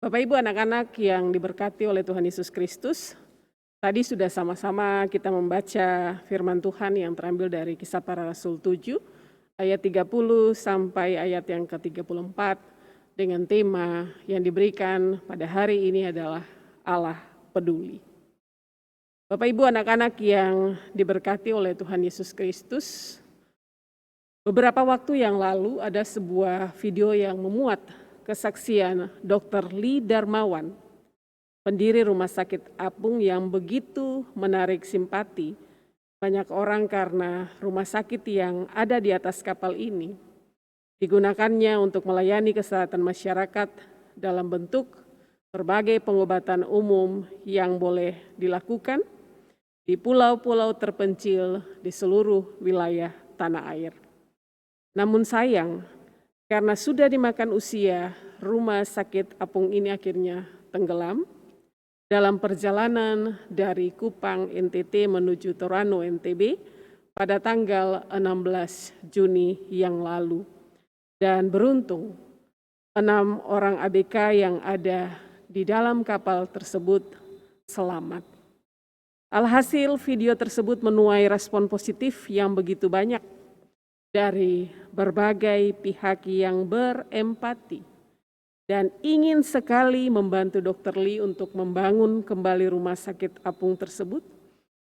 Bapak Ibu anak-anak yang diberkati oleh Tuhan Yesus Kristus, tadi sudah sama-sama kita membaca firman Tuhan yang terambil dari Kisah Para Rasul 7, ayat 30 sampai ayat yang ke-34 dengan tema yang diberikan pada hari ini adalah Allah peduli. Bapak Ibu anak-anak yang diberkati oleh Tuhan Yesus Kristus, beberapa waktu yang lalu ada sebuah video yang memuat kesaksian Dr. Lee Darmawan, pendiri Rumah Sakit Apung yang begitu menarik simpati banyak orang karena rumah sakit yang ada di atas kapal ini digunakannya untuk melayani kesehatan masyarakat dalam bentuk berbagai pengobatan umum yang boleh dilakukan di pulau-pulau terpencil di seluruh wilayah tanah air. Namun sayang, karena sudah dimakan usia, rumah sakit apung ini akhirnya tenggelam dalam perjalanan dari Kupang NTT menuju Torano NTB pada tanggal 16 Juni yang lalu. Dan beruntung 6 orang ABK yang ada di dalam kapal tersebut selamat. Alhasil video tersebut menuai respon positif yang begitu banyak dari berbagai pihak yang berempati dan ingin sekali membantu Dr. Lee untuk membangun kembali rumah sakit apung tersebut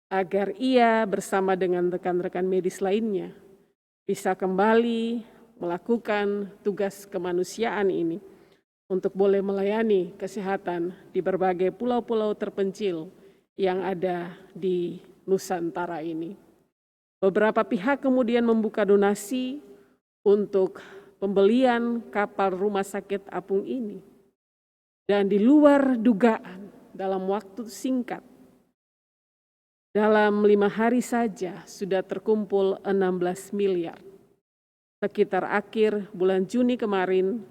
agar ia bersama dengan rekan-rekan medis lainnya bisa kembali melakukan tugas kemanusiaan ini untuk boleh melayani kesehatan di berbagai pulau-pulau terpencil yang ada di Nusantara ini. Beberapa pihak kemudian membuka donasi untuk pembelian kapal rumah sakit apung ini. Dan di luar dugaan dalam waktu singkat, dalam 5 hari saja sudah terkumpul 16 miliar. Sekitar akhir bulan Juni kemarin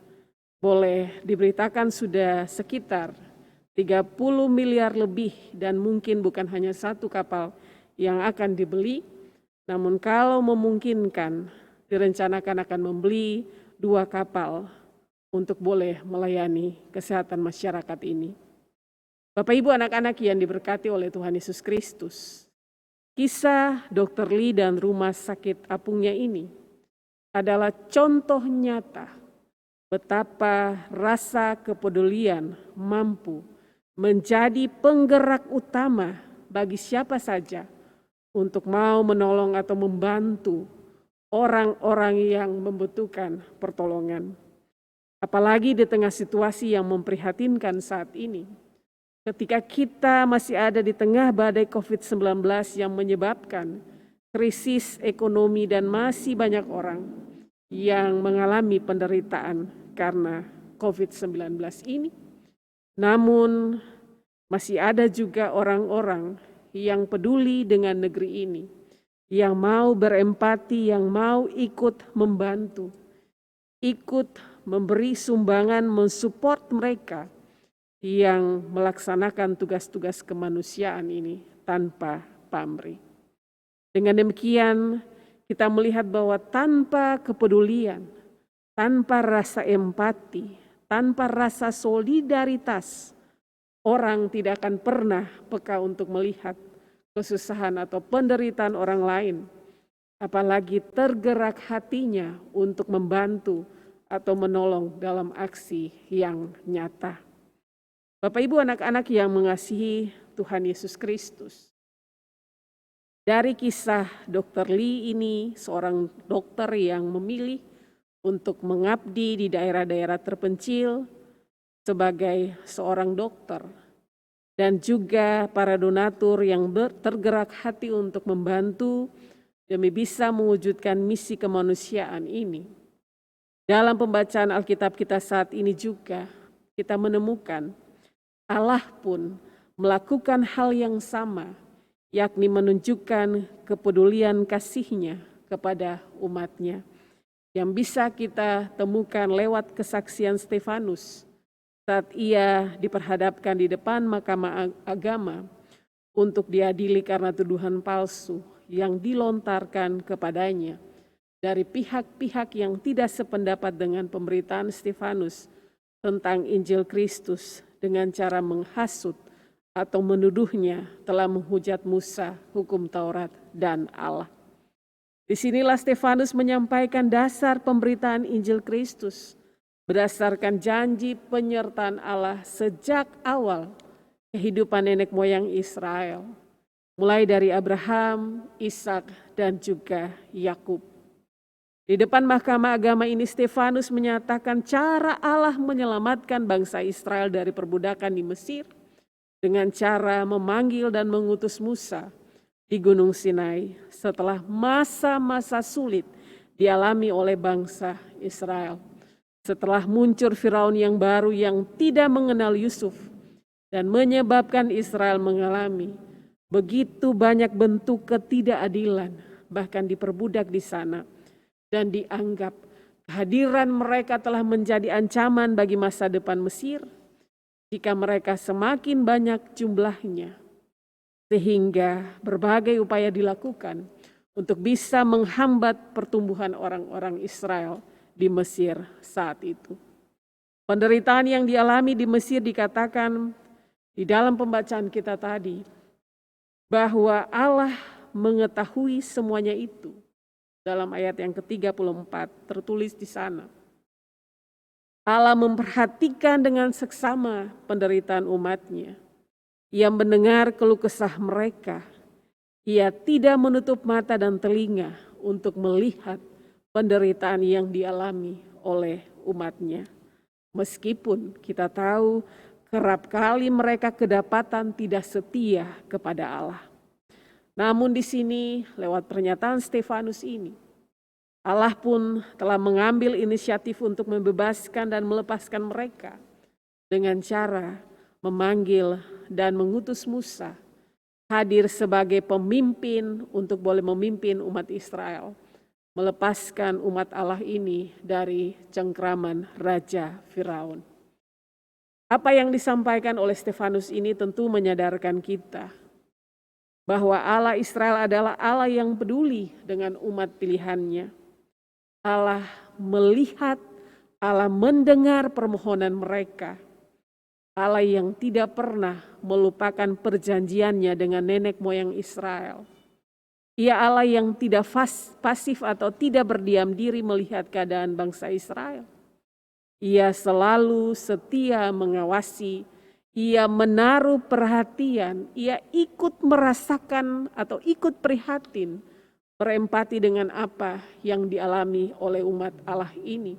boleh diberitakan sudah sekitar 30 miliar lebih dan mungkin bukan hanya satu kapal yang akan dibeli, namun kalau memungkinkan direncanakan akan membeli 2 kapal untuk boleh melayani kesehatan masyarakat ini. Bapak Ibu anak-anak yang diberkati oleh Tuhan Yesus Kristus, kisah Dr. Lee dan rumah sakit apungnya ini adalah contoh nyata betapa rasa kepedulian mampu menjadi penggerak utama bagi siapa saja untuk mau menolong atau membantu orang-orang yang membutuhkan pertolongan. Apalagi di tengah situasi yang memprihatinkan saat ini. Ketika kita masih ada di tengah badai COVID-19 yang menyebabkan krisis ekonomi dan masih banyak orang yang mengalami penderitaan karena COVID-19 ini. Namun masih ada juga orang-orang yang peduli dengan negeri ini, yang mau berempati, yang mau ikut membantu, ikut memberi sumbangan, mensupport mereka yang melaksanakan tugas-tugas kemanusiaan ini tanpa pamrih. Dengan demikian, kita melihat bahwa tanpa kepedulian, tanpa rasa empati, tanpa rasa solidaritas, orang tidak akan pernah peka untuk melihat kesusahan atau penderitaan orang lain, apalagi tergerak hatinya untuk membantu atau menolong dalam aksi yang nyata. Bapak Ibu anak-anak yang mengasihi Tuhan Yesus Kristus, dari kisah Dr. Lee ini, seorang dokter yang memilih untuk mengabdi di daerah-daerah terpencil sebagai seorang dokter, dan juga para donatur yang tergerak hati untuk membantu demi bisa mewujudkan misi kemanusiaan ini. Dalam pembacaan Alkitab kita saat ini juga kita menemukan Allah pun melakukan hal yang sama, yakni menunjukkan kepedulian kasih-Nya kepada umat-Nya, yang bisa kita temukan lewat kesaksian Stefanus saat ia diperhadapkan di depan Mahkamah Agama untuk diadili karena tuduhan palsu yang dilontarkan kepadanya dari pihak-pihak yang tidak sependapat dengan pemberitaan Stefanus tentang Injil Kristus dengan cara menghasut atau menuduhnya telah menghujat Musa, hukum Taurat, dan Allah. Disinilah Stefanus menyampaikan dasar pemberitaan Injil Kristus berdasarkan janji penyertaan Allah sejak awal kehidupan nenek moyang Israel, mulai dari Abraham, Ishak, dan juga Yakub. Di depan mahkamah agama ini Stefanus menyatakan cara Allah menyelamatkan bangsa Israel dari perbudakan di Mesir dengan cara memanggil dan mengutus Musa di Gunung Sinai setelah masa-masa sulit dialami oleh bangsa Israel. Setelah muncul Firaun yang baru yang tidak mengenal Yusuf dan menyebabkan Israel mengalami begitu banyak bentuk ketidakadilan, bahkan diperbudak di sana, dan dianggap kehadiran mereka telah menjadi ancaman bagi masa depan Mesir jika mereka semakin banyak jumlahnya. Sehingga berbagai upaya dilakukan untuk bisa menghambat pertumbuhan orang-orang Israel di Mesir saat itu. Penderitaan yang dialami di Mesir dikatakan di dalam pembacaan kita tadi, bahwa Allah mengetahui semuanya itu. Dalam ayat yang ke-34 tertulis di sana. Allah memperhatikan dengan seksama penderitaan umatnya. Ia mendengar keluh kesah mereka. Ia tidak menutup mata dan telinga untuk melihat penderitaan yang dialami oleh umatnya. Meskipun kita tahu kerap kali mereka kedapatan tidak setia kepada Allah. Namun di sini lewat pernyataan Stefanus ini, Allah pun telah mengambil inisiatif untuk membebaskan dan melepaskan mereka dengan cara memanggil dan mengutus Musa hadir sebagai pemimpin untuk boleh memimpin umat Israel, melepaskan umat Allah ini dari cengkraman Raja Firaun. Apa yang disampaikan oleh Stefanus ini tentu menyadarkan kita bahwa Allah Israel adalah Allah yang peduli dengan umat pilihannya. Allah melihat, Allah mendengar permohonan mereka. Allah yang tidak pernah melupakan perjanjiannya dengan nenek moyang Israel. Ia Allah yang tidak pasif atau tidak berdiam diri melihat keadaan bangsa Israel. Ia selalu setia mengawasi, ia menaruh perhatian, ia ikut merasakan atau ikut prihatin, berempati dengan apa yang dialami oleh umat Allah ini.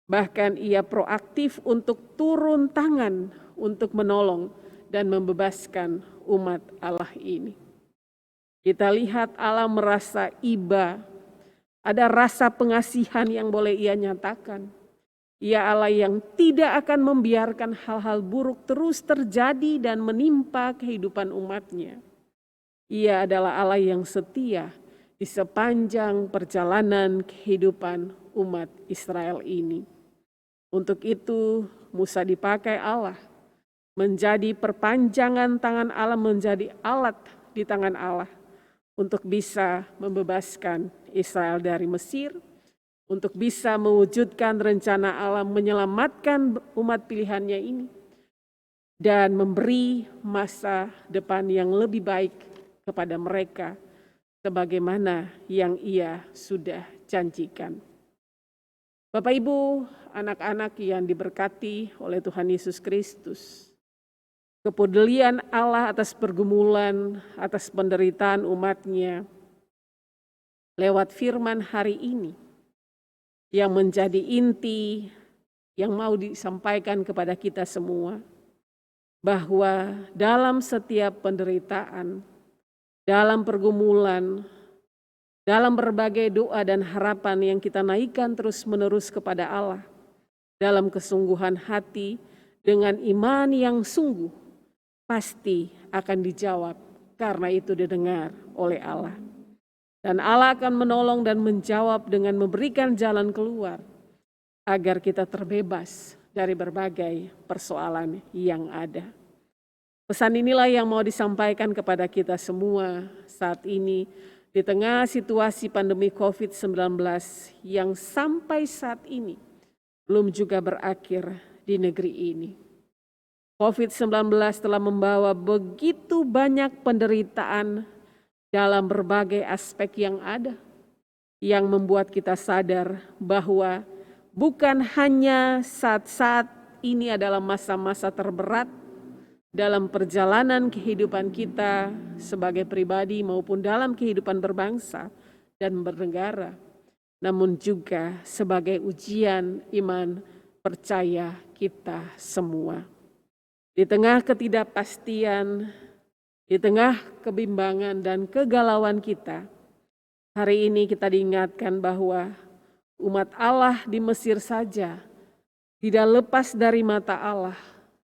Bahkan ia proaktif untuk turun tangan untuk menolong dan membebaskan umat Allah ini. Kita lihat Allah merasa iba, ada rasa pengasihan yang boleh ia nyatakan. Ia Allah yang tidak akan membiarkan hal-hal buruk terus terjadi dan menimpa kehidupan umatnya. Ia adalah Allah yang setia di sepanjang perjalanan kehidupan umat Israel ini. Untuk itu Musa dipakai Allah menjadi perpanjangan tangan Allah, menjadi alat di tangan Allah untuk bisa membebaskan Israel dari Mesir, untuk bisa mewujudkan rencana Allah menyelamatkan umat pilihannya ini dan memberi masa depan yang lebih baik kepada mereka sebagaimana yang ia sudah janjikan. Bapak Ibu, anak-anak yang diberkati oleh Tuhan Yesus Kristus, kepedulian Allah atas pergumulan, atas penderitaan umatnya lewat firman hari ini yang menjadi inti yang mau disampaikan kepada kita semua, bahwa dalam setiap penderitaan, dalam pergumulan, dalam berbagai doa dan harapan yang kita naikkan terus-menerus kepada Allah, dalam kesungguhan hati, dengan iman yang sungguh, pasti akan dijawab karena itu didengar oleh Allah. Dan Allah akan menolong dan menjawab dengan memberikan jalan keluar agar kita terbebas dari berbagai persoalan yang ada. Pesan inilah yang mau disampaikan kepada kita semua saat ini di tengah situasi pandemi COVID-19 yang sampai saat ini belum juga berakhir di negeri ini. COVID-19 telah membawa begitu banyak penderitaan dalam berbagai aspek yang ada, yang membuat kita sadar bahwa bukan hanya saat-saat ini adalah masa-masa terberat dalam perjalanan kehidupan kita sebagai pribadi maupun dalam kehidupan berbangsa dan bernegara, namun juga sebagai ujian iman percaya kita semua. Di tengah ketidakpastian, di tengah kebimbangan dan kegalauan kita, hari ini kita diingatkan bahwa umat Allah di Mesir saja tidak lepas dari mata Allah,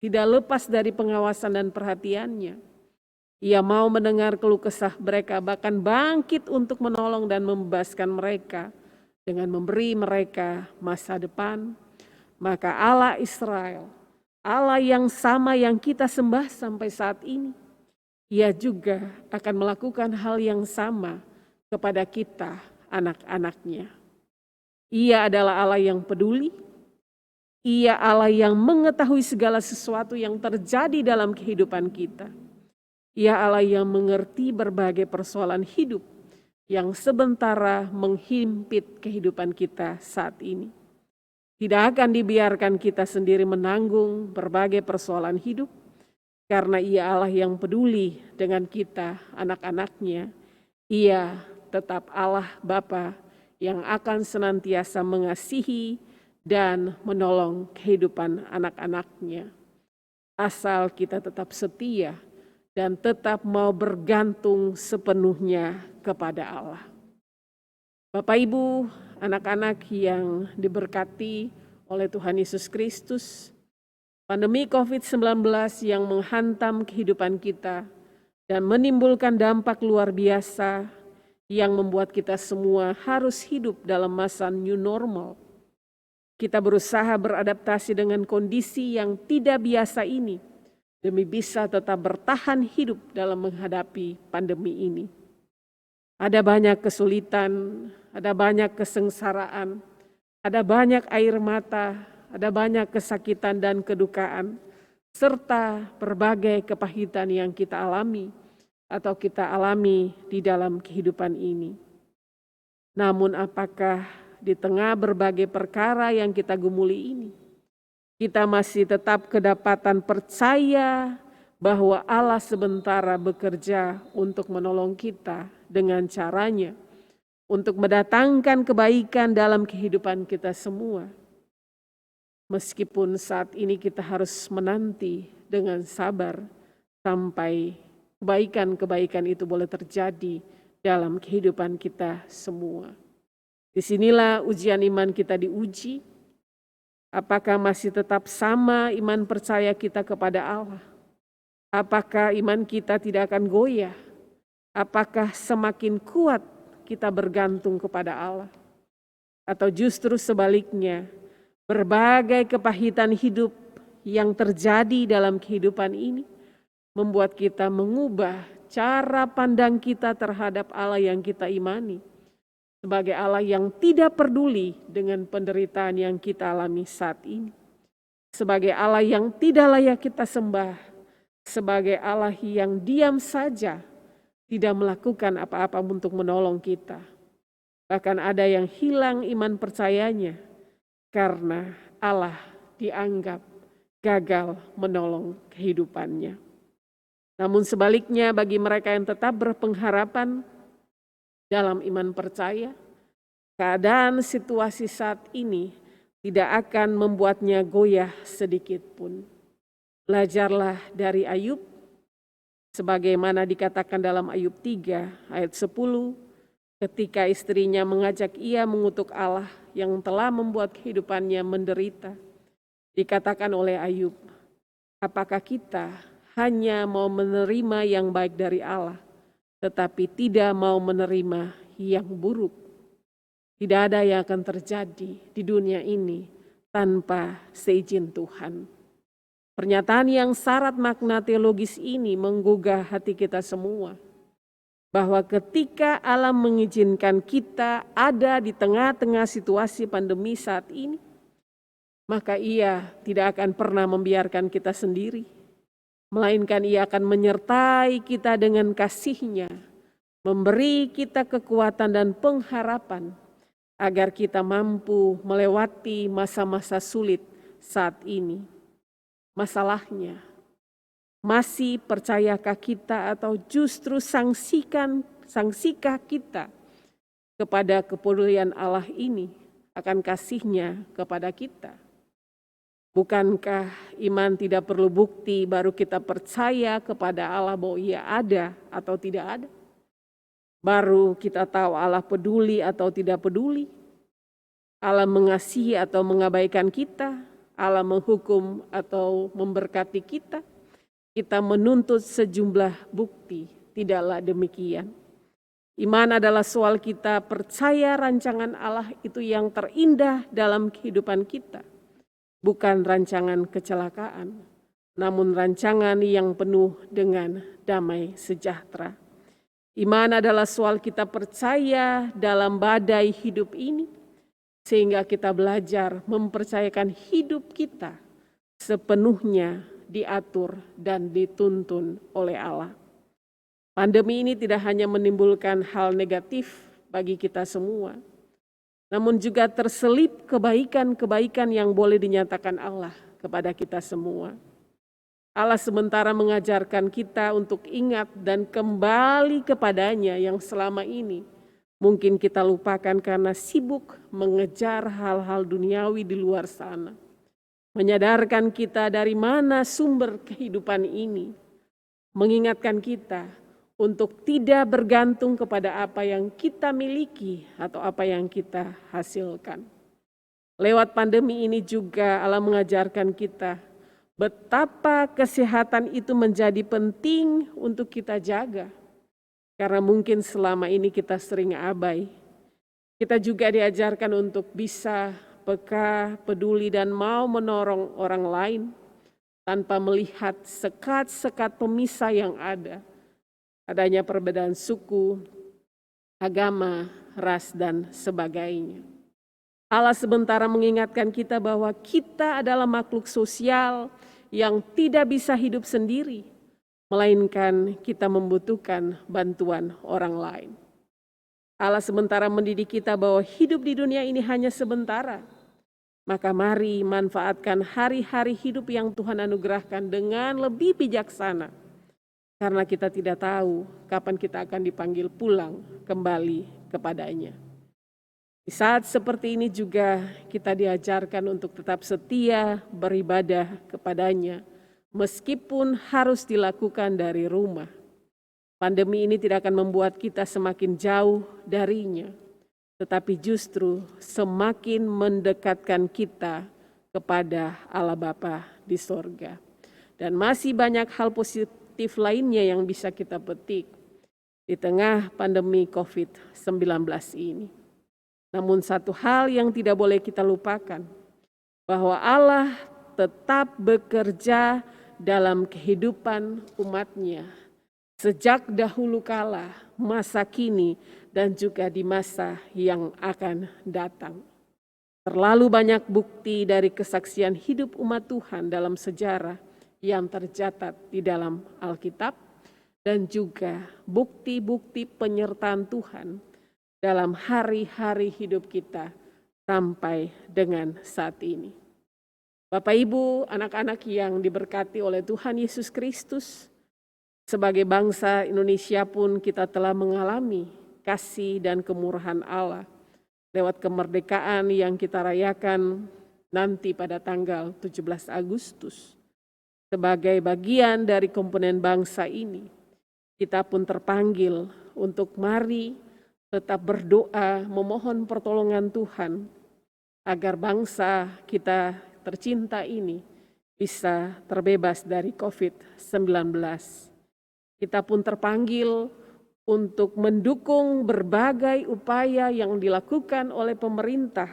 tidak lepas dari pengawasan dan perhatiannya. Ia mau mendengar keluh kesah mereka, bahkan bangkit untuk menolong dan membebaskan mereka dengan memberi mereka masa depan. Maka Allah Israel, Allah yang sama yang kita sembah sampai saat ini, Ia juga akan melakukan hal yang sama kepada kita, anak-anaknya. Ia adalah Allah yang peduli, Ia Allah yang mengetahui segala sesuatu yang terjadi dalam kehidupan kita. Ia Allah yang mengerti berbagai persoalan hidup yang sementara menghimpit kehidupan kita saat ini. Tidak akan dibiarkan kita sendiri menanggung berbagai persoalan hidup, karena Ia Allah yang peduli dengan kita, anak-anaknya. Ia tetap Allah Bapa yang akan senantiasa mengasihi dan menolong kehidupan anak-anaknya. Asal kita tetap setia dan tetap mau bergantung sepenuhnya kepada Allah. Bapak Ibu, anak-anak yang diberkati oleh Tuhan Yesus Kristus, pandemi COVID-19 yang menghantam kehidupan kita dan menimbulkan dampak luar biasa yang membuat kita semua harus hidup dalam masa new normal. Kita berusaha beradaptasi dengan kondisi yang tidak biasa ini demi bisa tetap bertahan hidup dalam menghadapi pandemi ini. Ada banyak kesulitan, ada banyak kesengsaraan, ada banyak air mata, ada banyak kesakitan dan kedukaan, serta berbagai kepahitan yang kita alami atau kita alami di dalam kehidupan ini. Namun apakah di tengah berbagai perkara yang kita gumuli ini, kita masih tetap kedapatan percaya bahwa Allah sementara bekerja untuk menolong kita dengan caranya, untuk mendatangkan kebaikan dalam kehidupan kita semua. Meskipun saat ini kita harus menanti dengan sabar sampai kebaikan-kebaikan itu boleh terjadi dalam kehidupan kita semua. Disinilah ujian iman kita diuji. Apakah masih tetap sama iman percaya kita kepada Allah? Apakah iman kita tidak akan goyah? Apakah semakin kuat kita bergantung kepada Allah? Atau justru sebaliknya, berbagai kepahitan hidup yang terjadi dalam kehidupan ini membuat kita mengubah cara pandang kita terhadap Allah yang kita imani, sebagai Allah yang tidak peduli dengan penderitaan yang kita alami saat ini, sebagai Allah yang tidak layak kita sembah, sebagai Allah yang diam saja, tidak melakukan apa-apa untuk menolong kita. Bahkan ada yang hilang iman percayanya karena Allah dianggap gagal menolong kehidupannya. Namun sebaliknya bagi mereka yang tetap berpengharapan dalam iman percaya, keadaan situasi saat ini tidak akan membuatnya goyah sedikit pun. Belajarlah dari Ayub, sebagaimana dikatakan dalam Ayub 3 ayat 10, ketika istrinya mengajak ia mengutuk Allah yang telah membuat kehidupannya menderita. Dikatakan oleh Ayub, apakah kita hanya mau menerima yang baik dari Allah, tetapi tidak mau menerima yang buruk? Tidak ada yang akan terjadi di dunia ini tanpa seizin Tuhan. Pernyataan yang syarat makna teologis ini menggugah hati kita semua, bahwa ketika Allah mengizinkan kita ada di tengah-tengah situasi pandemi saat ini, maka Ia tidak akan pernah membiarkan kita sendiri, melainkan Ia akan menyertai kita dengan kasih-Nya, memberi kita kekuatan dan pengharapan agar kita mampu melewati masa-masa sulit saat ini. Masalahnya, masih percayakah kita atau justru sangsikah kita kepada kepedulian Allah ini akan kasih-Nya kepada kita? Bukankah iman tidak perlu bukti baru kita percaya kepada Allah bahwa Ia ada atau tidak ada? Baru kita tahu Allah peduli atau tidak peduli. Allah mengasihi atau mengabaikan kita. Allah menghukum atau memberkati kita. Kita menuntut sejumlah bukti, tidaklah demikian. Iman adalah soal kita percaya rancangan Allah itu yang terindah dalam kehidupan kita. Bukan rancangan kecelakaan, namun rancangan yang penuh dengan damai sejahtera. Iman adalah soal kita percaya dalam badai hidup ini, sehingga kita belajar mempercayakan hidup kita sepenuhnya diatur dan dituntun oleh Allah. Pandemi ini tidak hanya menimbulkan hal negatif bagi kita semua, namun juga terselip kebaikan-kebaikan yang boleh dinyatakan Allah kepada kita semua. Allah sementara mengajarkan kita untuk ingat dan kembali kepadanya yang selama ini mungkin kita lupakan karena sibuk mengejar hal-hal duniawi di luar sana. Menyadarkan kita dari mana sumber kehidupan ini, mengingatkan kita untuk tidak bergantung kepada apa yang kita miliki atau apa yang kita hasilkan. Lewat pandemi ini juga Allah mengajarkan kita betapa kesehatan itu menjadi penting untuk kita jaga. Karena mungkin selama ini kita sering abai. Kita juga diajarkan untuk bisa peka, peduli, dan mau menolong orang lain tanpa melihat sekat-sekat pemisah yang ada. Adanya perbedaan suku, agama, ras, dan sebagainya. Allah sementara mengingatkan kita bahwa kita adalah makhluk sosial yang tidak bisa hidup sendiri, melainkan kita membutuhkan bantuan orang lain. Allah sementara mendidik kita bahwa hidup di dunia ini hanya sementara. Maka mari manfaatkan hari-hari hidup yang Tuhan anugerahkan dengan lebih bijaksana. Karena kita tidak tahu kapan kita akan dipanggil pulang kembali kepadanya. Di saat seperti ini juga kita diajarkan untuk tetap setia beribadah kepadanya, meskipun harus dilakukan dari rumah. Pandemi ini tidak akan membuat kita semakin jauh darinya, tetapi justru semakin mendekatkan kita kepada Allah Bapa di sorga. Dan masih banyak hal positif lainnya yang bisa kita petik di tengah pandemi COVID-19 ini. Namun satu hal yang tidak boleh kita lupakan, bahwa Allah tetap bekerja dalam kehidupan umat-Nya sejak dahulu kala, masa kini, dan juga di masa yang akan datang. Terlalu banyak bukti dari kesaksian hidup umat Tuhan dalam sejarah yang tercatat di dalam Alkitab, dan juga bukti-bukti penyertaan Tuhan dalam hari-hari hidup kita sampai dengan saat ini. Bapak, Ibu, anak-anak yang diberkati oleh Tuhan Yesus Kristus, sebagai bangsa Indonesia pun kita telah mengalami kasih dan kemurahan Allah lewat kemerdekaan yang kita rayakan nanti pada tanggal 17 Agustus. Sebagai bagian dari komponen bangsa ini, kita pun terpanggil untuk mari tetap berdoa memohon pertolongan Tuhan agar bangsa kita tercinta ini bisa terbebas dari COVID-19. Kita pun terpanggil untuk mendukung berbagai upaya yang dilakukan oleh pemerintah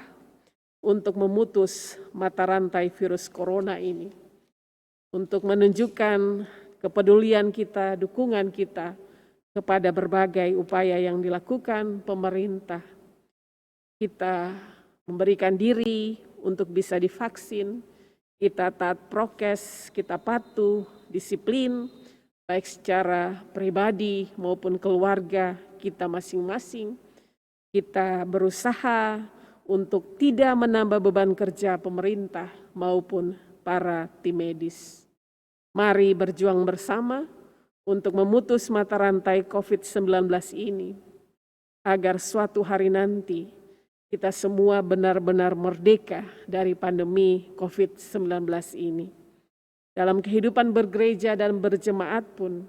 untuk memutus mata rantai virus corona ini. Untuk menunjukkan kepedulian kita, dukungan kita kepada berbagai upaya yang dilakukan pemerintah. Kita memberikan diri untuk bisa divaksin, kita taat prokes, kita patuh, disiplin, baik secara pribadi maupun keluarga kita masing-masing. Kita berusaha untuk tidak menambah beban kerja pemerintah maupun para tim medis. Mari berjuang bersama untuk memutus mata rantai COVID-19 ini, agar suatu hari nanti kita semua benar-benar merdeka dari pandemi COVID-19 ini. Dalam kehidupan bergereja dan berjemaat pun,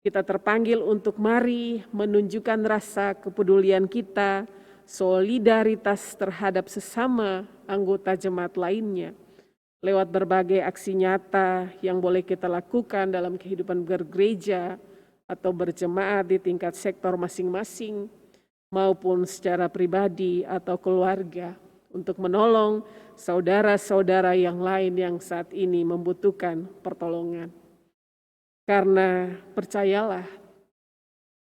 kita terpanggil untuk mari menunjukkan rasa kepedulian kita, solidaritas terhadap sesama anggota jemaat lainnya, lewat berbagai aksi nyata yang boleh kita lakukan dalam kehidupan bergereja atau berjemaat di tingkat sektor masing-masing, maupun secara pribadi atau keluarga, untuk menolong saudara-saudara yang lain yang saat ini membutuhkan pertolongan. Karena percayalah,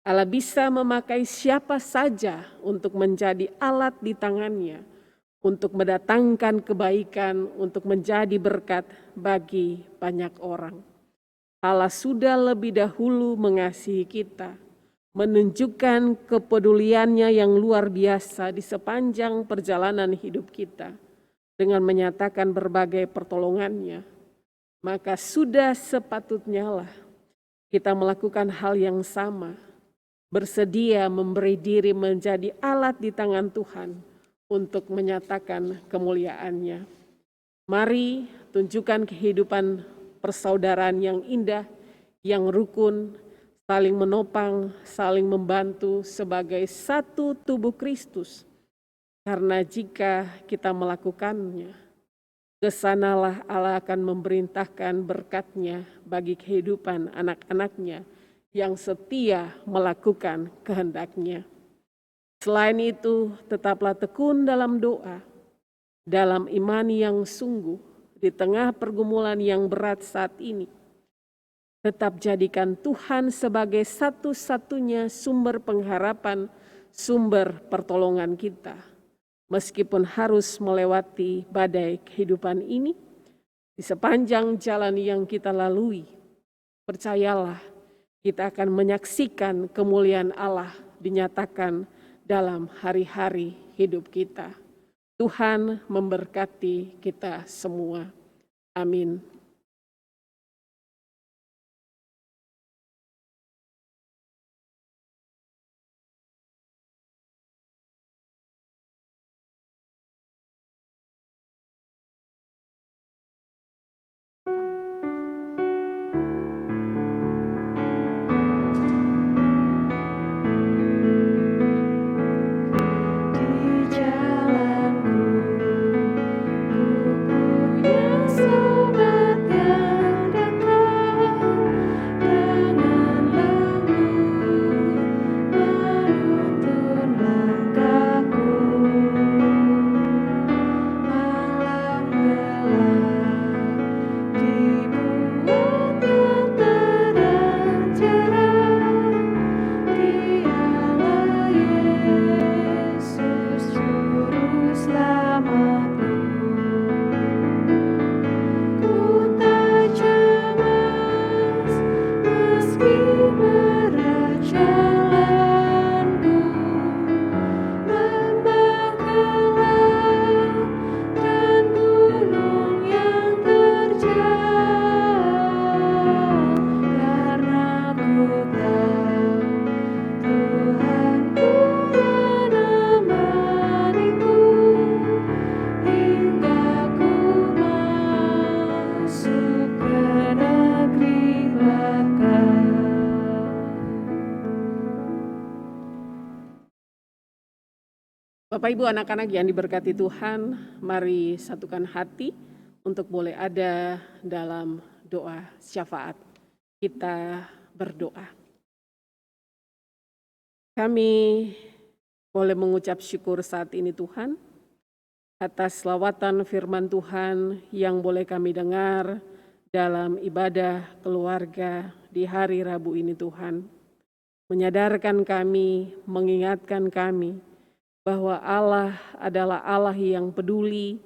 Allah bisa memakai siapa saja untuk menjadi alat di tangannya, untuk mendatangkan kebaikan, untuk menjadi berkat bagi banyak orang. Allah sudah lebih dahulu mengasihi kita, menunjukkan kepeduliannya yang luar biasa di sepanjang perjalanan hidup kita dengan menyatakan berbagai pertolongannya. Maka sudah sepatutnya lah kita melakukan hal yang sama, bersedia memberi diri menjadi alat di tangan Tuhan untuk menyatakan kemuliaannya. Mari tunjukkan kehidupan persaudaraan yang indah, yang rukun, saling menopang, saling membantu sebagai satu tubuh Kristus. Karena jika kita melakukannya, kesanalah Allah akan memerintahkan berkat-Nya bagi kehidupan anak-anak-Nya yang setia melakukan kehendak-Nya. Selain itu, tetaplah tekun dalam doa, dalam iman yang sungguh, di tengah pergumulan yang berat saat ini. Tetap jadikan Tuhan sebagai satu-satunya sumber pengharapan, sumber pertolongan kita. Meskipun harus melewati badai kehidupan ini, di sepanjang jalan yang kita lalui, percayalah kita akan menyaksikan kemuliaan Allah dinyatakan dalam hari-hari hidup kita. Tuhan memberkati kita semua. Amin. Bapak Ibu anak-anak yang diberkati Tuhan, mari satukan hati untuk boleh ada dalam doa syafaat. Kita berdoa. Kami boleh mengucap syukur saat ini Tuhan, atas lawatan firman Tuhan yang boleh kami dengar dalam ibadah keluarga di hari Rabu ini Tuhan. Menyadarkan kami, mengingatkan kami, bahwa Allah adalah Allah yang peduli,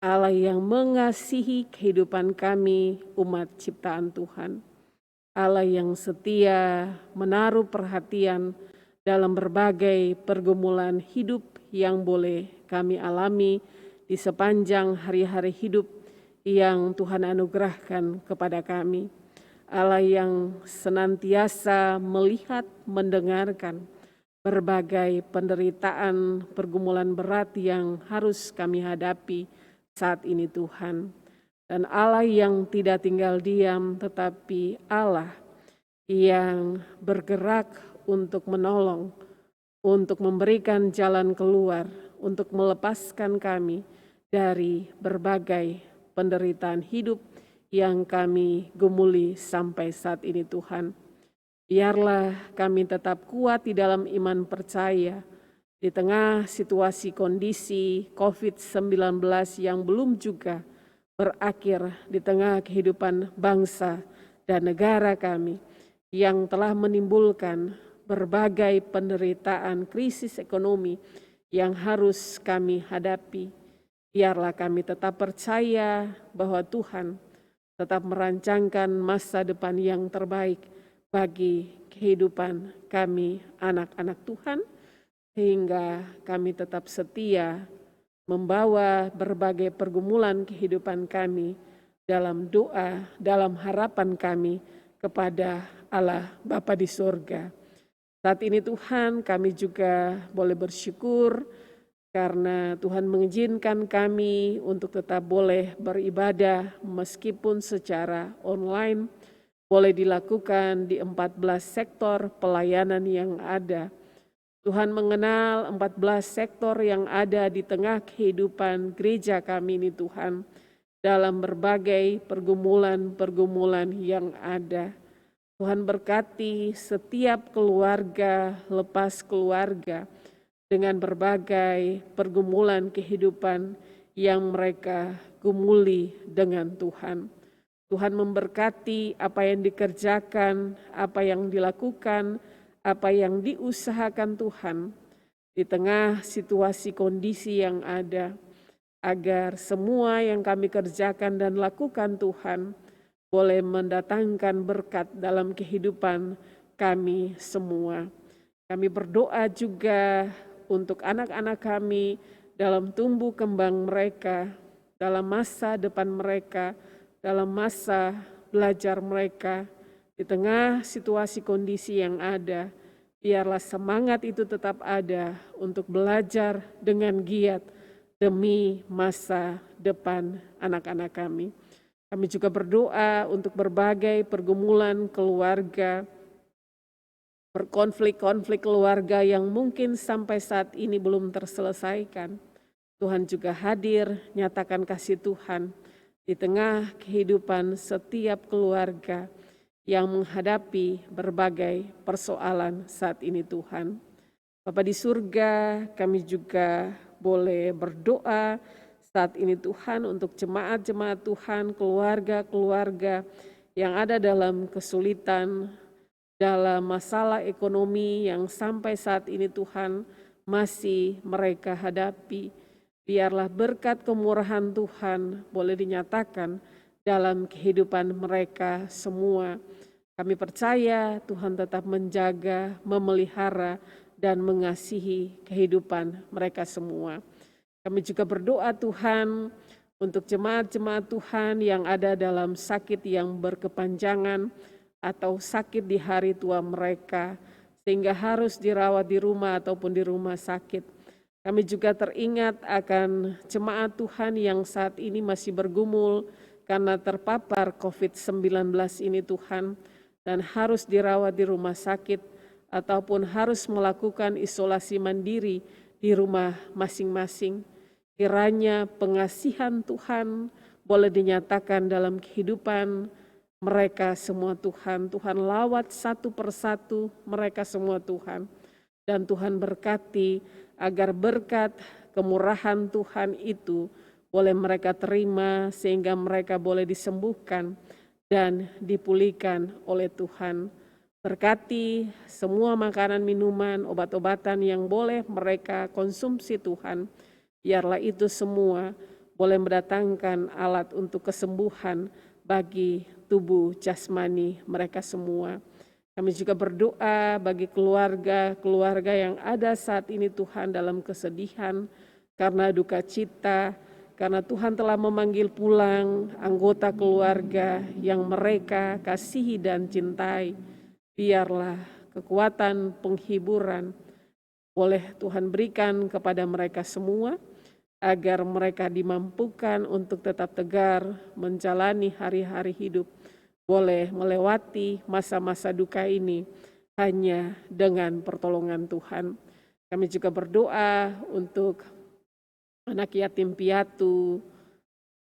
Allah yang mengasihi kehidupan kami, umat ciptaan Tuhan. Allah yang setia menaruh perhatian dalam berbagai pergumulan hidup yang boleh kami alami di sepanjang hari-hari hidup yang Tuhan anugerahkan kepada kami. Allah yang senantiasa melihat, mendengarkan berbagai penderitaan, pergumulan berat yang harus kami hadapi saat ini Tuhan. Dan Allah yang tidak tinggal diam, tetapi Allah yang bergerak untuk menolong, untuk memberikan jalan keluar, untuk melepaskan kami dari berbagai penderitaan hidup yang kami gumuli sampai saat ini Tuhan. Biarlah kami tetap kuat di dalam iman percaya di tengah situasi kondisi COVID-19 yang belum juga berakhir di tengah kehidupan bangsa dan negara kami yang telah menimbulkan berbagai penderitaan krisis ekonomi yang harus kami hadapi. Biarlah kami tetap percaya bahwa Tuhan tetap merancangkan masa depan yang terbaik bagi kehidupan kami anak-anak Tuhan, sehingga kami tetap setia membawa berbagai pergumulan kehidupan kami dalam doa, dalam harapan kami kepada Allah Bapa di surga. Saat ini Tuhan, kami juga boleh bersyukur karena Tuhan mengizinkan kami untuk tetap boleh beribadah meskipun secara online, boleh dilakukan di 14 sektor pelayanan yang ada. Tuhan mengenal 14 sektor yang ada di tengah kehidupan gereja kami ini Tuhan, dalam berbagai pergumulan-pergumulan yang ada. Tuhan berkati setiap keluarga lepas keluarga dengan berbagai pergumulan kehidupan yang mereka gumuli dengan Tuhan. Tuhan memberkati apa yang dikerjakan, apa yang dilakukan, apa yang diusahakan Tuhan di tengah situasi kondisi yang ada, agar semua yang kami kerjakan dan lakukan Tuhan boleh mendatangkan berkat dalam kehidupan kami semua. Kami berdoa juga untuk anak-anak kami dalam tumbuh kembang mereka, dalam masa depan mereka, dalam masa belajar mereka, di tengah situasi kondisi yang ada. Biarlah semangat itu tetap ada untuk belajar dengan giat demi masa depan anak-anak kami. Kami juga berdoa untuk berbagai pergumulan keluarga, berkonflik-konflik keluarga yang mungkin sampai saat ini belum terselesaikan. Tuhan juga hadir, nyatakan kasih Tuhan di tengah kehidupan setiap keluarga yang menghadapi berbagai persoalan saat ini Tuhan. Bapa di surga, kami juga boleh berdoa saat ini Tuhan untuk jemaat-jemaat Tuhan, keluarga-keluarga yang ada dalam kesulitan, dalam masalah ekonomi yang sampai saat ini Tuhan masih mereka hadapi. Biarlah berkat kemurahan Tuhan boleh dinyatakan dalam kehidupan mereka semua. Kami percaya Tuhan tetap menjaga, memelihara, dan mengasihi kehidupan mereka semua. Kami juga berdoa Tuhan untuk jemaat-jemaat Tuhan yang ada dalam sakit yang berkepanjangan atau sakit di hari tua mereka, sehingga harus dirawat di rumah ataupun di rumah sakit. Kami juga teringat akan jemaat Tuhan yang saat ini masih bergumul karena terpapar COVID-19 ini Tuhan, dan harus dirawat di rumah sakit ataupun harus melakukan isolasi mandiri di rumah masing-masing. Kiranya pengasihan Tuhan boleh dinyatakan dalam kehidupan mereka semua Tuhan. Tuhan lawat satu persatu mereka semua Tuhan. Dan Tuhan berkati agar berkat kemurahan Tuhan itu boleh mereka terima sehingga mereka boleh disembuhkan dan dipulihkan oleh Tuhan. Berkati semua makanan, minuman, obat-obatan yang boleh mereka konsumsi Tuhan. Biarlah itu semua boleh mendatangkan alat untuk kesembuhan bagi tubuh jasmani mereka semua. Kami juga berdoa bagi keluarga-keluarga yang ada saat ini Tuhan dalam kesedihan karena duka cita, karena Tuhan telah memanggil pulang anggota keluarga yang mereka kasihi dan cintai. Biarlah kekuatan penghiburan boleh Tuhan berikan kepada mereka semua, agar mereka dimampukan untuk tetap tegar menjalani hari-hari hidup, boleh melewati masa-masa duka ini hanya dengan pertolongan Tuhan. Kami juga berdoa untuk anak yatim piatu,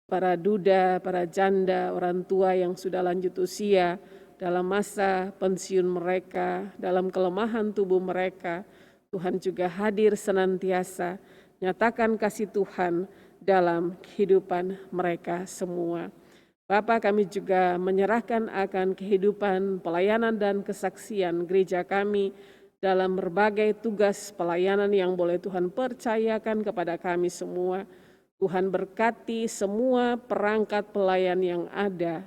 para duda, para janda, orang tua yang sudah lanjut usia dalam masa pensiun mereka, dalam kelemahan tubuh mereka. Tuhan juga hadir senantiasa, nyatakan kasih Tuhan dalam kehidupan mereka semua. Bapa, kami juga menyerahkan akan kehidupan pelayanan dan kesaksian gereja kami dalam berbagai tugas pelayanan yang boleh Tuhan percayakan kepada kami semua. Tuhan berkati semua perangkat pelayan yang ada,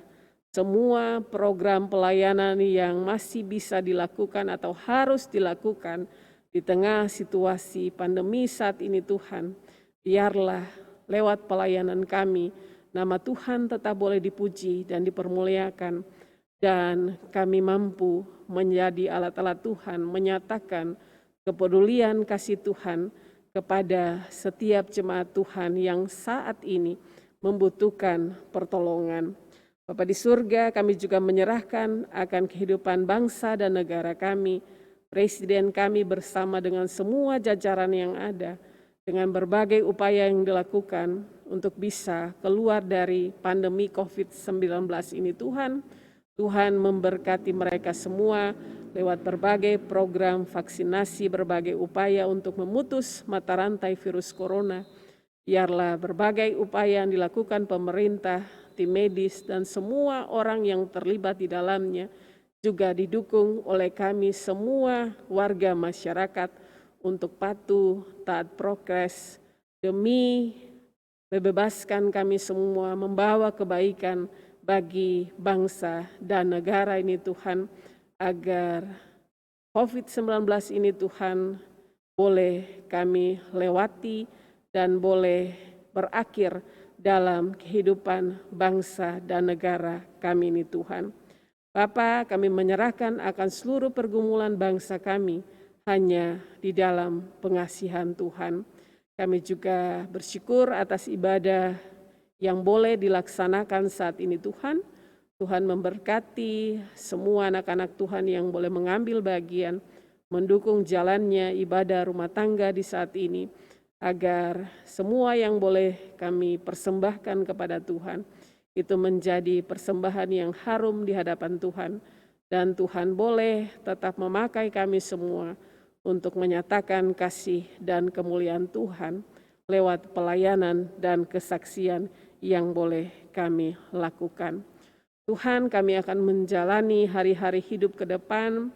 semua program pelayanan yang masih bisa dilakukan atau harus dilakukan di tengah situasi pandemi saat ini Tuhan. Biarlah lewat pelayanan kami, nama Tuhan tetap boleh dipuji dan dipermuliakan, dan kami mampu menjadi alat-alat Tuhan, menyatakan kepedulian kasih Tuhan kepada setiap jemaat Tuhan yang saat ini membutuhkan pertolongan. Bapa di surga, kami juga menyerahkan akan kehidupan bangsa dan negara kami, Presiden kami bersama dengan semua jajaran yang ada, dengan berbagai upaya yang dilakukan untuk bisa keluar dari pandemi COVID-19 ini Tuhan. Tuhan memberkati mereka semua lewat berbagai program vaksinasi, berbagai upaya untuk memutus mata rantai virus corona. Biarlah berbagai upaya yang dilakukan pemerintah, tim medis, dan semua orang yang terlibat di dalamnya juga didukung oleh kami semua warga masyarakat untuk patuh, taat prokes, demi membebaskan kami semua membawa kebaikan bagi bangsa dan negara ini Tuhan, agar COVID-19 ini Tuhan boleh kami lewati dan boleh berakhir dalam kehidupan bangsa dan negara kami ini Tuhan. Bapa, kami menyerahkan akan seluruh pergumulan bangsa kami hanya di dalam pengasihan Tuhan. Kami juga bersyukur atas ibadah yang boleh dilaksanakan saat ini Tuhan. Tuhan memberkati semua anak-anak Tuhan yang boleh mengambil bagian, mendukung jalannya ibadah rumah tangga di saat ini, agar semua yang boleh kami persembahkan kepada Tuhan, itu menjadi persembahan yang harum di hadapan Tuhan, dan Tuhan boleh tetap memakai kami semua untuk menyatakan kasih dan kemuliaan Tuhan lewat pelayanan dan kesaksian yang boleh kami lakukan. Tuhan, kami akan menjalani hari-hari hidup ke depan.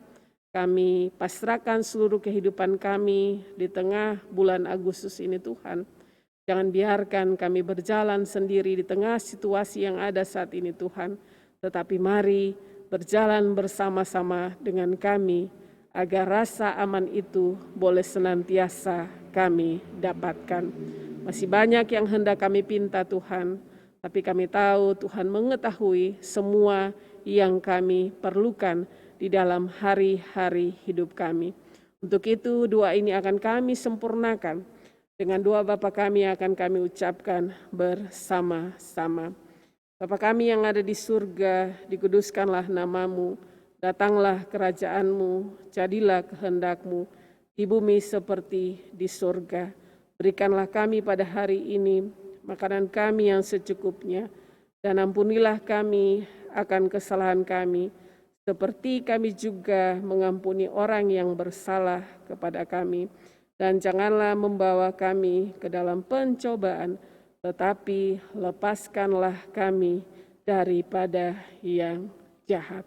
Kami pasrahkan seluruh kehidupan kami di tengah bulan Agustus ini Tuhan. Jangan biarkan kami berjalan sendiri di tengah situasi yang ada saat ini Tuhan. Tetapi mari berjalan bersama-sama dengan kami, agar rasa aman itu boleh senantiasa kami dapatkan. Masih banyak yang hendak kami pinta Tuhan, tapi kami tahu Tuhan mengetahui semua yang kami perlukan di dalam hari-hari hidup kami. Untuk itu doa ini akan kami sempurnakan dengan doa Bapa kami akan kami ucapkan bersama-sama. Bapa kami yang ada di surga, dikuduskanlah namamu, datanglah kerajaanmu, jadilah kehendak-Mu di bumi seperti di surga. Berikanlah kami pada hari ini makanan kami yang secukupnya, dan ampunilah kami akan kesalahan kami, seperti kami juga mengampuni orang yang bersalah kepada kami. Dan janganlah membawa kami ke dalam pencobaan, tetapi lepaskanlah kami daripada yang jahat.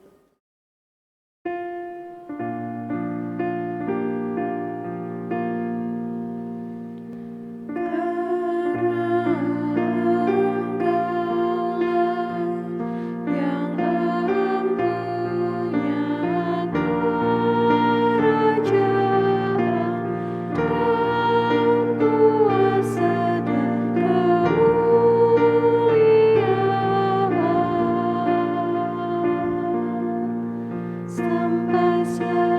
sampai